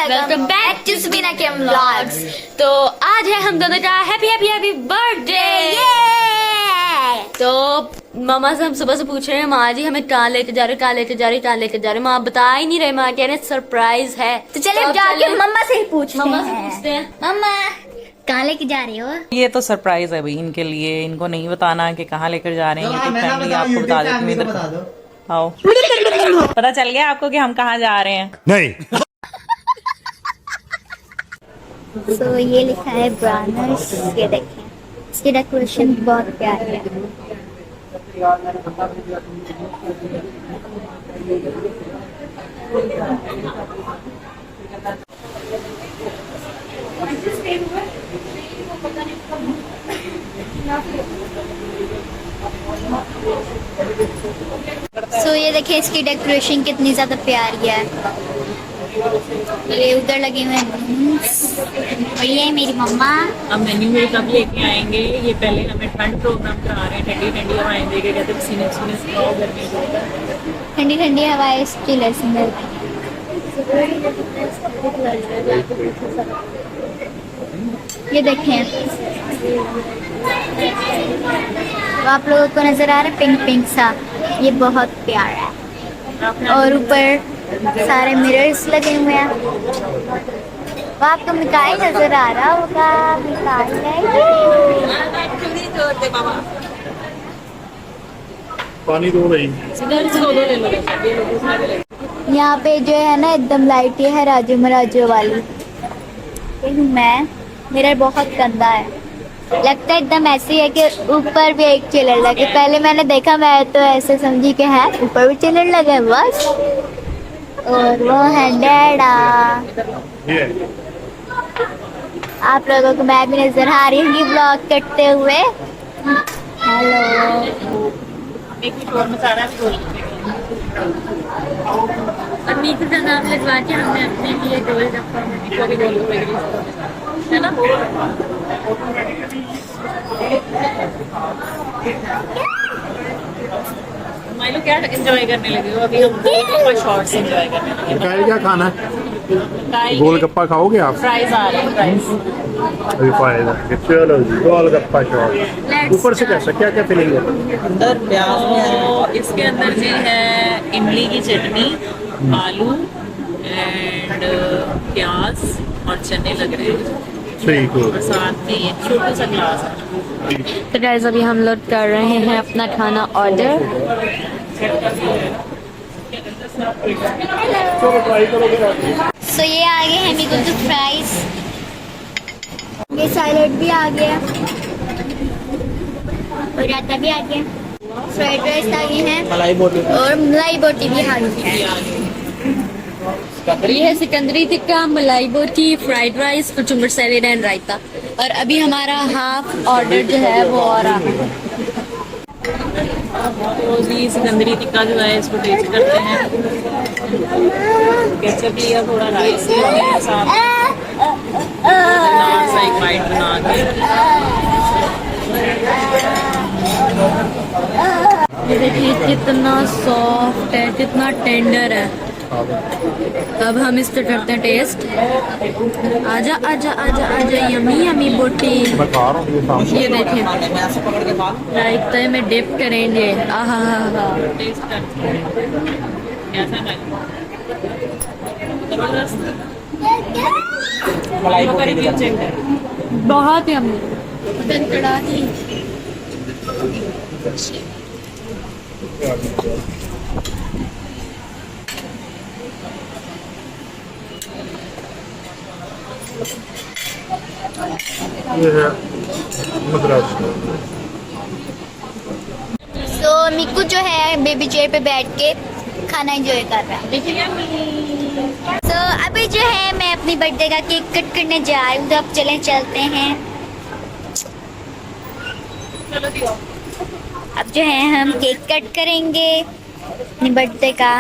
Welcome back to Sabina के vlogs. तो आज है हम दोनों का हैप्पी हैप्पी हैप्पी बर्थडे। तो मामा से हम सुबह से पूछ रहे हैं माँ जी हमें कहाँ लेके जा रहे, कहाँ लेके जा रहे, कहाँ लेके जा रहे। माँ बता ही नहीं रहे, माँ कह रहे सरप्राइज है। तो चले जाके मम्मा से ही पूछते हैं। मम्मा कहाँ लेके जा रहे हो? ये तो सरप्राइज है भाई इनके लिए, इनको नहीं बताना कि कहाँ लेकर जा रहे हैं। यूट्यूब फैमिली आपको बता देती हूँ। इधर आओ, पता चल गया आपको कि हम कहाँ जा रहे हैं? नहीं। तो ये लिखा है ब्रानर्स, ये देखें इसकी डेकोरेशन बहुत प्यारी है। सो ये देखिए इसकी डेकोरेशन कितनी ज्यादा प्यारी है। ये उधर लगे हुए हैं और ये मेरी मम्मा। अब मेन्यू में कब लेके आएंगे? ये पहले हमें ठंड प्रोग्राम करा रहे हैं। ठंडी ठंडी हवाएं देके कहते हैं सीने सीने से खाओ, गर्मी में ठंडी ठंडी हवाएं चिलर सुंदर। ये देखें तो आप लोगों को नजर आ रहा है पिंक पिंक सा, ये बहुत प्यारा है। और ऊपर सारे मिरर्स लगे हुए हैं। वो आपको मिठाई नजर आ रहा होगा, मिठाई पानी दो भाई। यहाँ पे जो है ना एकदम लाइट है राजू महाराजू वाली। मैं मिरर बहुत गंदा है, लगता है एकदम ऐसी है कि ऊपर भी एक चिलर लगे। पहले मैंने देखा, मैं तो ऐसे समझी कि है ऊपर भी चिलर लगे बस। और वो है डैडा। आप लोगों को मैं भी नजर आ रही हूँ ब्लॉग करते हुए। हेलो, और मीठू का नाम लगवा के हमने अपने लिए गोलगप्पा है ना। माइलो क्या एंजॉय करने लगे हो? अभी हम गोलगप्पा शॉर्ट्स एंजॉय करने लगे। काय क्या खाना है? गोलगप्पा खाओगे आप? फ्राइज आ रहे हैं, फ्राइज। अभी फायदा चलो जी, गोलगप्पा शॉर्ट। ऊपर से कैसा, क्या क्या फिलिंग है? अंदर प्याज है, इसके अंदर जी है इमली की चटनी, आलू एंड प्याज और चने लग रहे हैं। ठीक है। और साथ में ये छोटा सा ग्लास है। तो गाइस अभी हम लोग कर रहे हैं अपना खाना ऑर्डर। सो ये आ गए हैं मिगुल टू फ्राइज। ये सैलेड भी आ गया और रायता भी आ गया। फ्राइड राइस आ गए हैं और मलाई बोटी भी आ गई है। ये है सिकंदरी टिक्का, मलाई बोटी, फ्राइड राइस, कुचुम्बर सैलेड एंड रायता। और अभी हमारा हाफ ऑर्डर जो है वो आ रहा है। तो जी सिकंदरी टिक्का जो है इसको टेस्ट करते हैं। केचप लिया, थोड़ा राइस लिया, साथ नान सा एक बाइट बना के। ये देखिए कितना सॉफ्ट है, कितना टेंडर है। अब हम इसको करते हैं टेस्ट। आजा आजा आजा आजा, यमी यमी बोटी। ये देखें रायते में डिप करेंगे। आहा हा हा, टेस्ट करते हैं कैसा है। जबरदस्त मलाई बोटी चेक है, बहुत यमी। कड़ाही ये है मद्रास। सो मिकू जो है बेबी चेयर पे बैठ के खाना एंजॉय कर रहा है। सो अभी जो है मैं अपनी बर्थडे का केक कट करने जा रही हूँ, तो अब चलते हैं। अब जो है हम केक कट करेंगे अपनी बर्थडे का।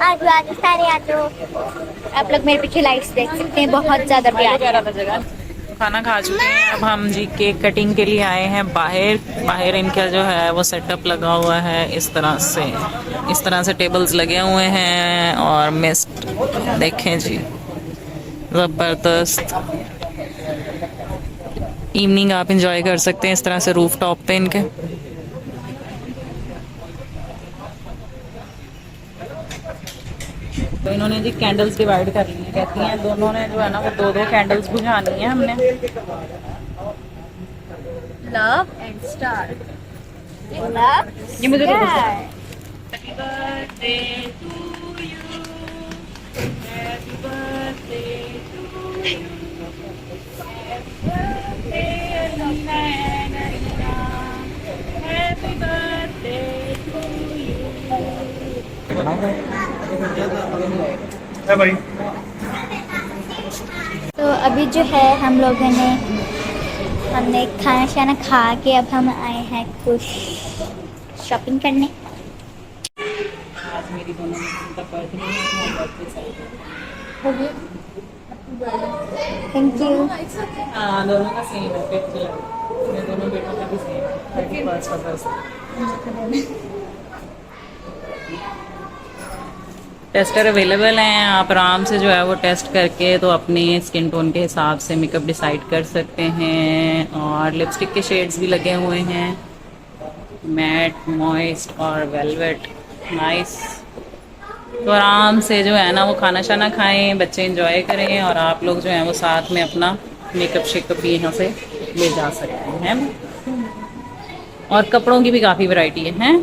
आज सारे आज आप लोग मेरे पीछे लाइट्स देख सकते हैं, बहुत ज्यादा प्यारी। खाना खा चुके हैं। अब हम जी केक कटिंग के लिए आए हैं बाहर। बाहर इनका जो है वो सेटअप लगा हुआ है इस तरह से टेबल्स लगे हुए हैं और मिस्ट देखें जी, ज़बरदस्त। इवनिंग आप इंजॉय कर सकते हैं इस तरह से रूफ टॉप पे इनके। तो इन्होंने जी कैंडल्स डिवाइड कर ली हैं, कहती हैं दोनों ने जो है ना वो 2-2 कैंडल्स बुझानी है हमने। Love and star. ये मुझे तो है भाई। तो अभी जो है हम लोगों ने हमने खाना शाना खा के अब हम आए हैं कुछ शॉपिंग करने। आज मेरी दोनों का बर्थडे है। Thank you. हाँ दोनों का सेम है, मेरे दोनों बेटों का भी सेम है। टेस्टर अवेलेबल हैं, आप आराम से जो है वो टेस्ट करके तो अपने स्किन टोन के हिसाब से मेकअप डिसाइड कर सकते हैं। और लिपस्टिक के शेड्स भी लगे हुए हैं, मैट, मॉइस्ट और वेलवेट, नाइस। तो आराम से जो है ना वो खाना शाना खाएं, बच्चे एंजॉय करें और आप लोग जो है वो साथ में अपना मेकअप शेकअप भी यहाँ से ले जा सकते हैं। और कपड़ों की भी काफ़ी वैरायटी है,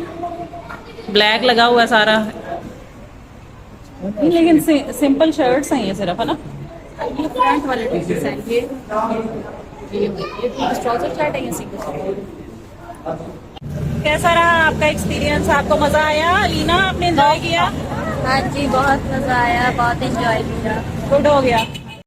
ब्लैक लगा हुआ है सारा, लेकिन सिंपल शर्ट्स हैं ये सिर्फ, है ना। ये फ्रंट वाले टी-शर्ट्स हैं, ये ट्राउजर शर्ट है, ये सिंगल। कैसा रहा आपका एक्सपीरियंस? आपको मजा आया? लीना आपने एंजॉय किया? हाँ जी, बहुत मजा आया, बहुत एंजॉय किया। गुड हो गया।